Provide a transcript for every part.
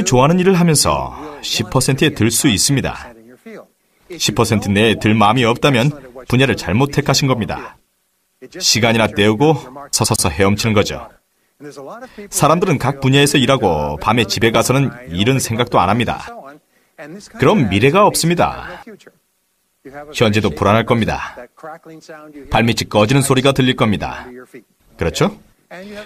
좋아하는 일을 하면서 10%에 들 수 있습니다. 10% 내에 들 마음이 없다면 분야를 잘못 택하신 겁니다. 시간이나 때우고 서서서 헤엄치는 거죠. 사람들은 각 분야에서 일하고 밤에 집에 가서는 일은 생각도 안 합니다. 그럼 미래가 없습니다. 현재도 불안할 겁니다. 발밑이 꺼지는 소리가 들릴 겁니다. 그렇죠?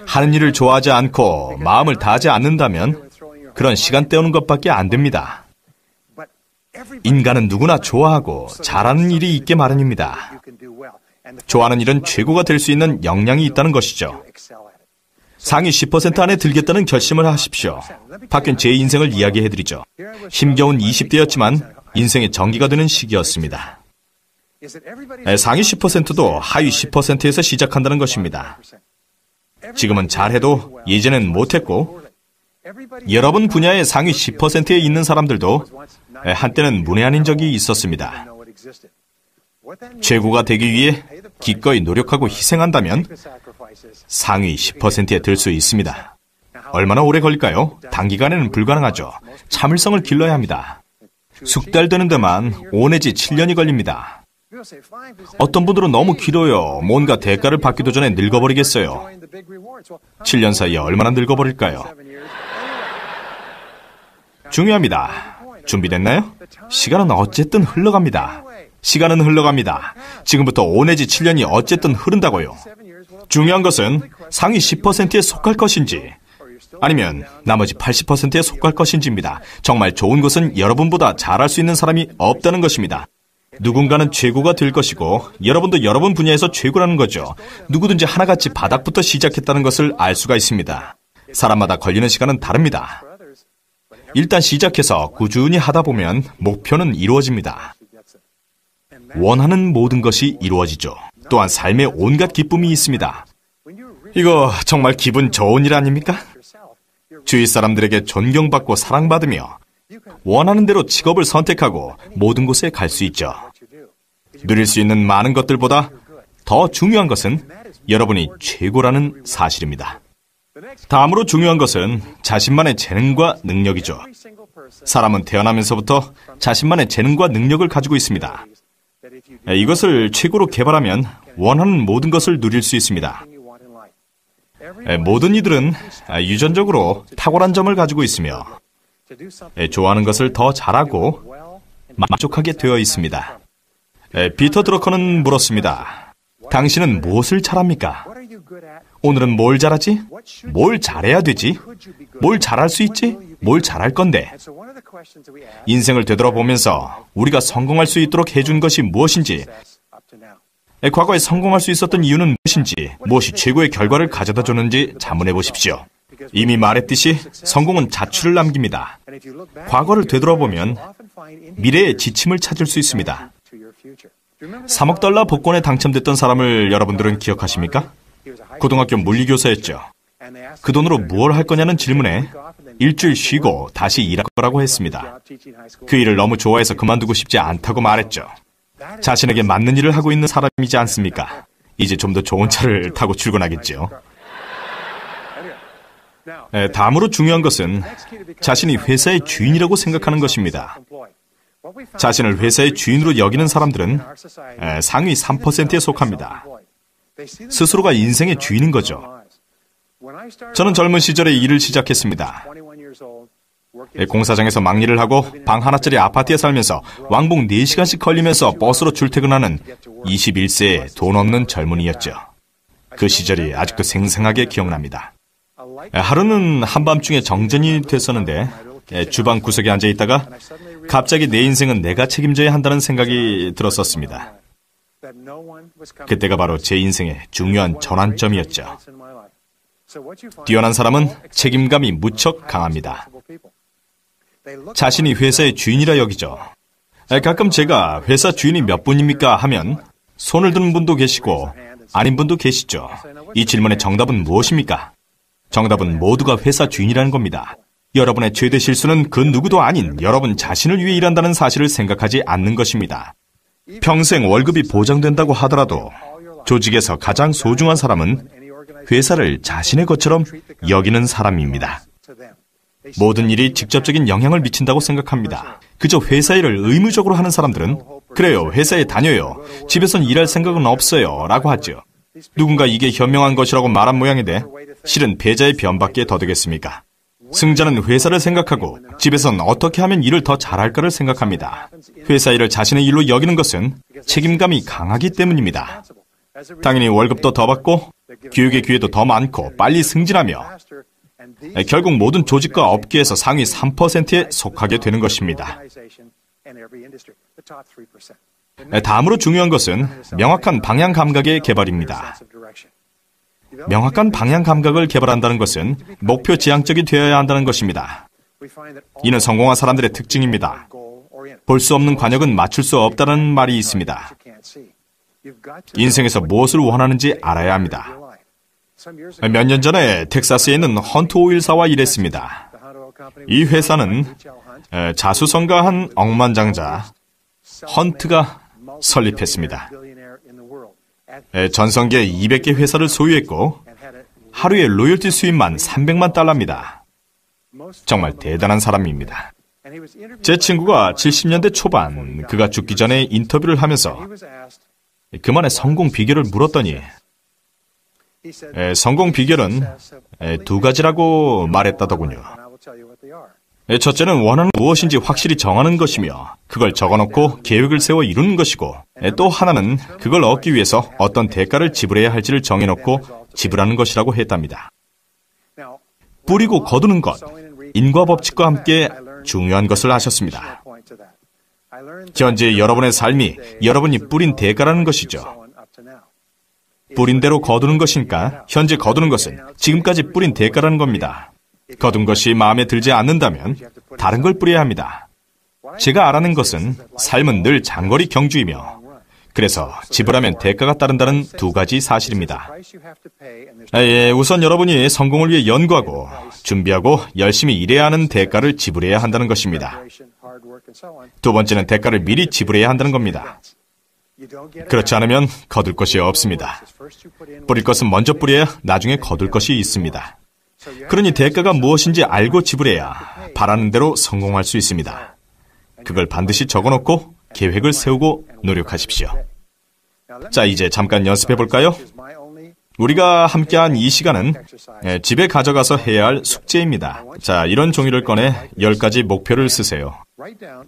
하는 일을 좋아하지 않고 마음을 다하지 않는다면 그런 시간 때우는 것밖에 안 됩니다. 인간은 누구나 좋아하고 잘하는 일이 있게 마련입니다. 좋아하는 일은 최고가 될 수 있는 역량이 있다는 것이죠. 상위 10% 안에 들겠다는 결심을 하십시오. 바뀐 제 인생을 이야기해드리죠. 힘겨운 20대였지만 인생의 전기가 되는 시기였습니다. 상위 10%도 하위 10%에서 시작한다는 것입니다. 지금은 잘해도 예전엔 못했고, 여러분 분야의 상위 10%에 있는 사람들도 한때는 문외한인 적이 있었습니다. 최고가 되기 위해 기꺼이 노력하고 희생한다면 상위 10%에 들 수 있습니다. 얼마나 오래 걸릴까요? 단기간에는 불가능하죠. 참을성을 길러야 합니다. 숙달 되는 데만 5 내지 7년이 걸립니다. 어떤 분들은 너무 길어요. 뭔가 대가를 받기도 전에 늙어버리겠어요. 7년 사이에 얼마나 늙어버릴까요? 중요합니다. 준비됐나요? 시간은 어쨌든 흘러갑니다. 시간은 흘러갑니다. 지금부터 5 내지 7년이 어쨌든 흐른다고요. 중요한 것은 상위 10%에 속할 것인지 아니면 나머지 80%에 속할 것인지입니다. 정말 좋은 것은 여러분보다 잘할 수 있는 사람이 없다는 것입니다. 누군가는 최고가 될 것이고 여러분도 여러분 분야에서 최고라는 거죠. 누구든지 하나같이 바닥부터 시작했다는 것을 알 수가 있습니다. 사람마다 걸리는 시간은 다릅니다. 일단 시작해서 꾸준히 하다 보면 목표는 이루어집니다. 원하는 모든 것이 이루어지죠. 또한 삶에 온갖 기쁨이 있습니다. 이거 정말 기분 좋은 일 아닙니까? 주위 사람들에게 존경받고 사랑받으며 원하는 대로 직업을 선택하고 모든 곳에 갈 수 있죠. 누릴 수 있는 많은 것들보다 더 중요한 것은 여러분이 최고라는 사실입니다. 다음으로 중요한 것은 자신만의 재능과 능력이죠. 사람은 태어나면서부터 자신만의 재능과 능력을 가지고 있습니다. 이것을 최고로 개발하면 원하는 모든 것을 누릴 수 있습니다. 모든 이들은 유전적으로 탁월한 점을 가지고 있으며 좋아하는 것을 더 잘하고 만족하게 되어 있습니다. 피터 드러커는 물었습니다. 당신은 무엇을 잘합니까? 오늘은 뭘 잘하지? 뭘 잘해야 되지? 뭘 잘할 수 있지? 뭘 잘할 건데? 인생을 되돌아보면서 우리가 성공할 수 있도록 해준 것이 무엇인지, 과거에 성공할 수 있었던 이유는 무엇인지, 무엇이 최고의 결과를 가져다 줬는지 자문해 보십시오. 이미 말했듯이 성공은 자취를 남깁니다. 과거를 되돌아보면 미래의 지침을 찾을 수 있습니다. 3억 달러 복권에 당첨됐던 사람을 여러분들은 기억하십니까? 고등학교 물리교사였죠. 그 돈으로 무엇을 할 거냐는 질문에 일주일 쉬고 다시 일할 거라고 했습니다. 그 일을 너무 좋아해서 그만두고 싶지 않다고 말했죠. 자신에게 맞는 일을 하고 있는 사람이지 않습니까? 이제 좀 더 좋은 차를 타고 출근하겠죠. 다음으로 중요한 것은 자신이 회사의 주인이라고 생각하는 것입니다. 자신을 회사의 주인으로 여기는 사람들은 상위 3%에 속합니다. 스스로가 인생의 주인인 거죠. 저는 젊은 시절에 일을 시작했습니다. 공사장에서 막일을 하고 방 하나짜리 아파트에 살면서 왕복 4시간씩 걸리면서 버스로 출퇴근하는 21세의 돈 없는 젊은이였죠. 그 시절이 아직도 생생하게 기억납니다. 하루는 한밤중에 정전이 됐었는데 주방 구석에 앉아 있다가 갑자기 내 인생은 내가 책임져야 한다는 생각이 들었었습니다. 그때가 바로 제 인생의 중요한 전환점이었죠. 뛰어난 사람은 책임감이 무척 강합니다. 자신이 회사의 주인이라 여기죠. 가끔 제가 회사 주인이 몇 분입니까 하면 손을 드는 분도 계시고 아닌 분도 계시죠. 이 질문의 정답은 무엇입니까? 정답은 모두가 회사 주인이라는 겁니다. 여러분의 최대 실수는 그 누구도 아닌 여러분 자신을 위해 일한다는 사실을 생각하지 않는 것입니다. 평생 월급이 보장된다고 하더라도 조직에서 가장 소중한 사람은 회사를 자신의 것처럼 여기는 사람입니다. 모든 일이 직접적인 영향을 미친다고 생각합니다. 그저 회사 일을 의무적으로 하는 사람들은 그래요, 회사에 다녀요. 집에선 일할 생각은 없어요. 라고 하죠. 누군가 이게 현명한 것이라고 말한 모양인데 실은 패자의 변밖에 더 되겠습니까? 승자는 회사를 생각하고 집에선 어떻게 하면 일을 더 잘할까를 생각합니다. 회사 일을 자신의 일로 여기는 것은 책임감이 강하기 때문입니다. 당연히 월급도 더 받고 교육의 기회도 더 많고 빨리 승진하며 결국 모든 조직과 업계에서 상위 3%에 속하게 되는 것입니다. 다음으로 중요한 것은 명확한 방향 감각의 개발입니다. 명확한 방향 감각을 개발한다는 것은 목표 지향적이 되어야 한다는 것입니다. 이는 성공한 사람들의 특징입니다. 볼 수 없는 관역은 맞출 수 없다는 말이 있습니다. 인생에서 무엇을 원하는지 알아야 합니다. 몇 년 전에 텍사스에 있는 헌트 오일사와 일했습니다. 이 회사는 자수성가한 억만장자 헌트가 설립했습니다. 전성기에 200개 회사를 소유했고 하루에 로열티 수입만 300만 달러입니다. 정말 대단한 사람입니다. 제 친구가 70년대 초반 그가 죽기 전에 인터뷰를 하면서 그만의 성공 비결을 물었더니 성공 비결은 두 가지라고 말했다더군요. 첫째는 원하는 무엇인지 확실히 정하는 것이며 그걸 적어놓고 계획을 세워 이루는 것이고 또 하나는 그걸 얻기 위해서 어떤 대가를 지불해야 할지를 정해놓고 지불하는 것이라고 했답니다. 뿌리고 거두는 것, 인과 법칙과 함께 중요한 것을 아셨습니다. 현재 여러분의 삶이 여러분이 뿌린 대가라는 것이죠. 뿌린 대로 거두는 것이니까 현재 거두는 것은 지금까지 뿌린 대가라는 겁니다. 거둔 것이 마음에 들지 않는다면 다른 걸 뿌려야 합니다. 제가 알아낸 것은 삶은 늘 장거리 경주이며 그래서 지불하면 대가가 따른다는 두 가지 사실입니다. 우선 여러분이 성공을 위해 연구하고 준비하고 열심히 일해야 하는 대가를 지불해야 한다는 것입니다. 두 번째는 대가를 미리 지불해야 한다는 겁니다. 그렇지 않으면 거둘 것이 없습니다. 뿌릴 것은 먼저 뿌려야 나중에 거둘 것이 있습니다. 그러니 대가가 무엇인지 알고 지불해야 바라는 대로 성공할 수 있습니다. 그걸 반드시 적어놓고 계획을 세우고 노력하십시오. 자, 이제 잠깐 연습해 볼까요? 우리가 함께한 이 시간은 집에 가져가서 해야 할 숙제입니다. 자, 이런 종이를 꺼내 10가지 목표를 쓰세요.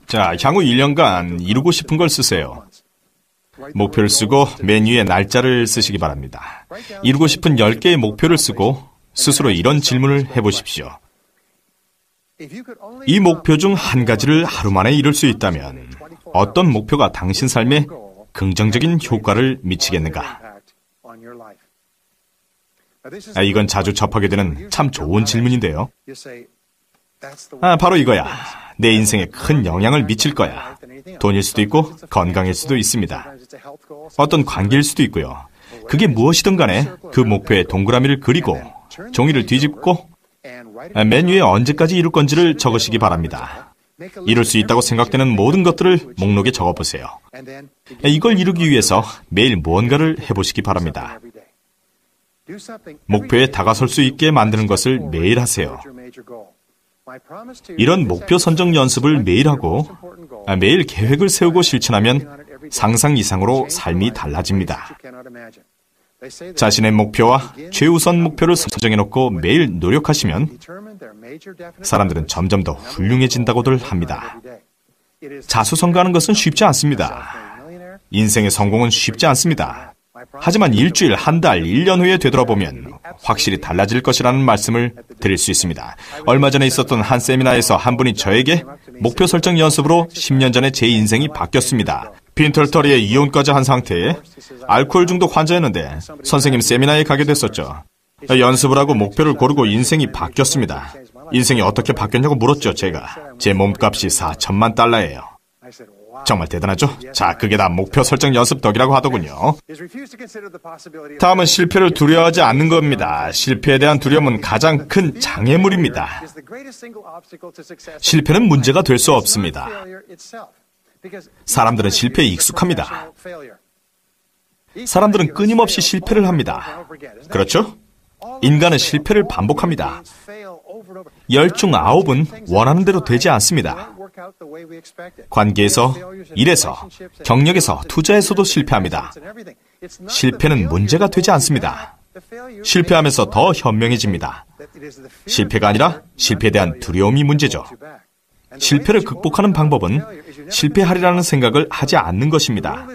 자, 향후 1년간 이루고 싶은 걸 쓰세요. 목표를 쓰고 맨 위에 날짜를 쓰시기 바랍니다. 이루고 싶은 10개의 목표를 쓰고 스스로 이런 질문을 해보십시오. 이 목표 중 한 가지를 하루 만에 이룰 수 있다면 어떤 목표가 당신 삶에 긍정적인 효과를 미치겠는가? 이건 자주 접하게 되는 참 좋은 질문인데요. 바로 이거야. 내 인생에 큰 영향을 미칠 거야. 돈일 수도 있고 건강일 수도 있습니다. 어떤 관계일 수도 있고요. 그게 무엇이든 간에 그 목표에 동그라미를 그리고 종이를 뒤집고 맨 위에 언제까지 이룰 건지를 적으시기 바랍니다. 이룰 수 있다고 생각되는 모든 것들을 목록에 적어보세요. 이걸 이루기 위해서 매일 무언가를 해보시기 바랍니다. 목표에 다가설 수 있게 만드는 것을 매일 하세요. 이런 목표 선정 연습을 매일 하고 매일 계획을 세우고 실천하면 상상 이상으로 삶이 달라집니다. 자신의 목표와 최우선 목표를 설정해놓고 매일 노력하시면 사람들은 점점 더 훌륭해진다고들 합니다. 자수성가하는 것은 쉽지 않습니다. 인생의 성공은 쉽지 않습니다. 하지만 일주일, 한 달, 1년 후에 되돌아보면 확실히 달라질 것이라는 말씀을 드릴 수 있습니다. 얼마 전에 있었던 한 세미나에서 한 분이 저에게 목표 설정 연습으로 10년 전에 제 인생이 바뀌었습니다. 빈털터리에 이혼까지 한 상태에 알코올 중독 환자였는데 선생님 세미나에 가게 됐었죠. 연습을 하고 목표를 고르고 인생이 바뀌었습니다. 인생이 어떻게 바뀌었냐고 물었죠, 제가. 제 몸값이 4천만 달러예요. 정말 대단하죠? 자, 그게 다 목표 설정 연습 덕이라고 하더군요. 다음은 실패를 두려워하지 않는 겁니다. 실패에 대한 두려움은 가장 큰 장애물입니다. 실패는 문제가 될 수 없습니다. 사람들은 실패에 익숙합니다. 사람들은 끊임없이 실패를 합니다. 그렇죠? 인간은 실패를 반복합니다. 10 중 9은 원하는 대로 되지 않습니다. 관계에서, 일에서, 경력에서, 투자에서도 실패합니다. 실패는 문제가 되지 않습니다. 실패하면서 더 현명해집니다. 실패가 아니라 실패에 대한 두려움이 문제죠. 실패를 극복하는 방법은 실패하리라는 생각을 하지 않는 것입니다.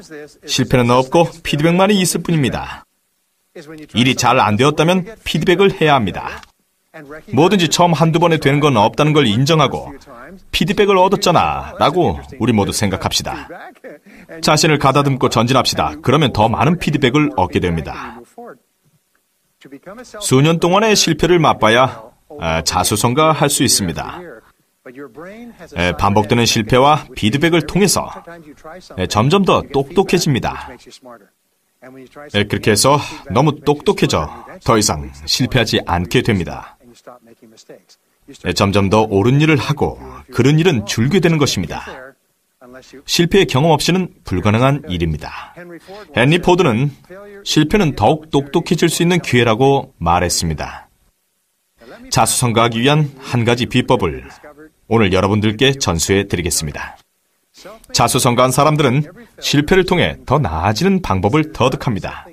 실패는 없고 피드백만이 있을 뿐입니다. 일이 잘 안 되었다면 피드백을 해야 합니다. 뭐든지 처음 한두 번에 되는 건 없다는 걸 인정하고 피드백을 얻었잖아 라고 우리 모두 생각합시다. 자신을 가다듬고 전진합시다. 그러면 더 많은 피드백을 얻게 됩니다. 수년 동안의 실패를 맛봐야 자수성가할 수 있습니다. 반복되는 실패와 피드백을 통해서 점점 더 똑똑해집니다. 그렇게 해서 너무 똑똑해져 더 이상 실패하지 않게 됩니다. 점점 더 옳은 일을 하고 그른 일은 줄게 되는 것입니다. 실패의 경험 없이는 불가능한 일입니다. 헨리 포드는 실패는 더욱 똑똑해질 수 있는 기회라고 말했습니다. 자수성가하기 위한 한 가지 비법을 오늘 여러분들께 전수해 드리겠습니다. 자수성가한 사람들은 실패를 통해 더 나아지는 방법을 터득합니다.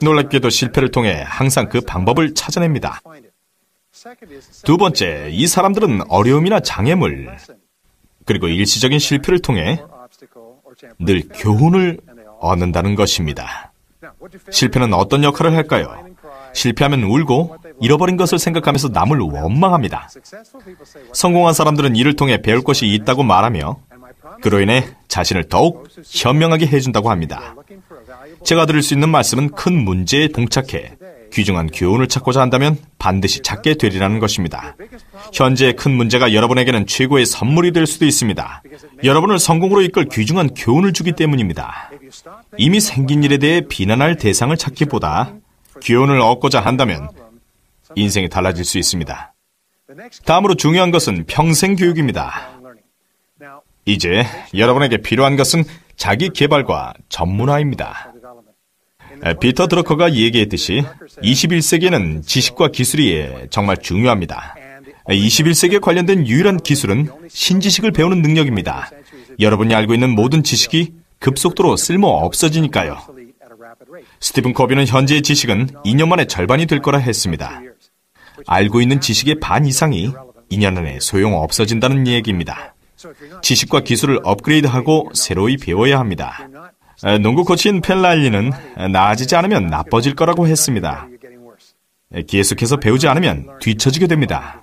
놀랍게도 실패를 통해 항상 그 방법을 찾아냅니다. 두 번째, 이 사람들은 어려움이나 장애물, 그리고 일시적인 실패를 통해 늘 교훈을 얻는다는 것입니다. 실패는 어떤 역할을 할까요? 실패하면 울고 잃어버린 것을 생각하면서 남을 원망합니다. 성공한 사람들은 이를 통해 배울 것이 있다고 말하며 그로 인해 자신을 더욱 현명하게 해준다고 합니다. 제가 드릴 수 있는 말씀은 큰 문제에 봉착해 귀중한 교훈을 찾고자 한다면 반드시 찾게 되리라는 것입니다. 현재의 큰 문제가 여러분에게는 최고의 선물이 될 수도 있습니다. 여러분을 성공으로 이끌 귀중한 교훈을 주기 때문입니다. 이미 생긴 일에 대해 비난할 대상을 찾기보다 교훈을 얻고자 한다면 인생이 달라질 수 있습니다. 다음으로 중요한 것은 평생 교육입니다. 이제 여러분에게 필요한 것은 자기 개발과 전문화입니다. 피터 드러커가 얘기했듯이 21세기에는 지식과 기술이 정말 중요합니다. 21세기에 관련된 유일한 기술은 신지식을 배우는 능력입니다. 여러분이 알고 있는 모든 지식이 급속도로 쓸모 없어지니까요. 스티븐 코비는 현재의 지식은 2년 만에 절반이 될 거라 했습니다. 알고 있는 지식의 반 이상이 2년 안에 소용 없어진다는 얘기입니다. 지식과 기술을 업그레이드하고 새로이 배워야 합니다. 농구 코치인 펠랄리는 나아지지 않으면 나빠질 거라고 했습니다. 계속해서 배우지 않으면 뒤처지게 됩니다.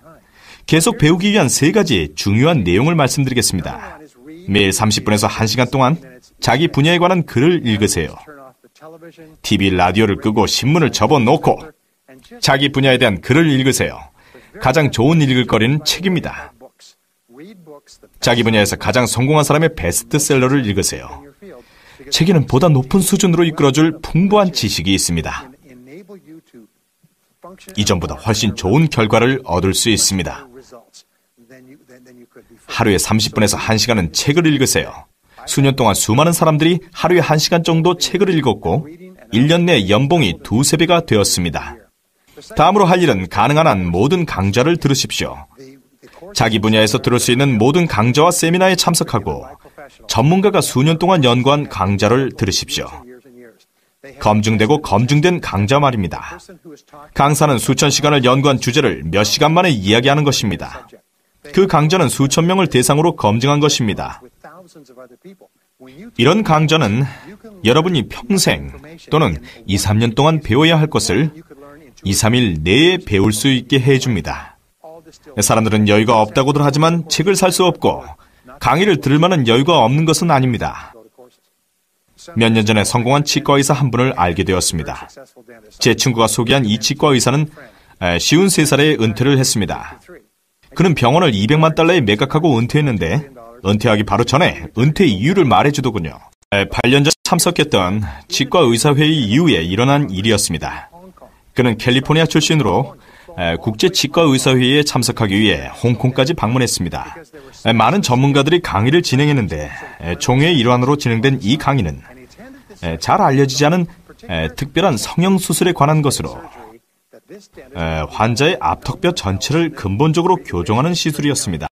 계속 배우기 위한 3가지 중요한 내용을 말씀드리겠습니다. 매일 30분에서 1시간 동안 자기 분야에 관한 글을 읽으세요. TV, 라디오를 끄고 신문을 접어놓고 자기 분야에 대한 글을 읽으세요. 가장 좋은 읽을 거리는 책입니다. 자기 분야에서 가장 성공한 사람의 베스트셀러를 읽으세요. 책에는 보다 높은 수준으로 이끌어줄 풍부한 지식이 있습니다. 이전보다 훨씬 좋은 결과를 얻을 수 있습니다. 하루에 30분에서 1시간은 책을 읽으세요. 수년 동안 수많은 사람들이 하루에 1시간 정도 책을 읽었고 1년 내 연봉이 2~3배가 되었습니다. 다음으로 할 일은 가능한 한 모든 강좌를 들으십시오. 자기 분야에서 들을 수 있는 모든 강좌와 세미나에 참석하고 전문가가 수년 동안 연구한 강좌를 들으십시오. 검증되고 검증된 강좌 말입니다. 강사는 수천 시간을 연구한 주제를 몇 시간 만에 이야기하는 것입니다. 그 강좌는 수천 명을 대상으로 검증한 것입니다. 이런 강좌는 여러분이 평생 또는 2~3년 동안 배워야 할 것을 2~3일 내에 배울 수 있게 해줍니다. 사람들은 여유가 없다고들 하지만 책을 살 수 없고 강의를 들을 만한 여유가 없는 것은 아닙니다. 몇 년 전에 성공한 치과의사 한 분을 알게 되었습니다. 제 친구가 소개한 이 치과의사는 53살에 은퇴를 했습니다. 그는 병원을 $200만 매각하고 은퇴했는데 은퇴하기 바로 전에 은퇴 이유를 말해주더군요. 8년 전 참석했던 치과의사회의 이후에 일어난 일이었습니다. 그는 캘리포니아 출신으로 국제치과의사회의에 참석하기 위해 홍콩까지 방문했습니다. 많은 전문가들이 강의를 진행했는데 총회의 일환으로 진행된 이 강의는 잘 알려지지 않은 특별한 성형수술에 관한 것으로 환자의 앞턱뼈 전체를 근본적으로 교정하는 시술이었습니다.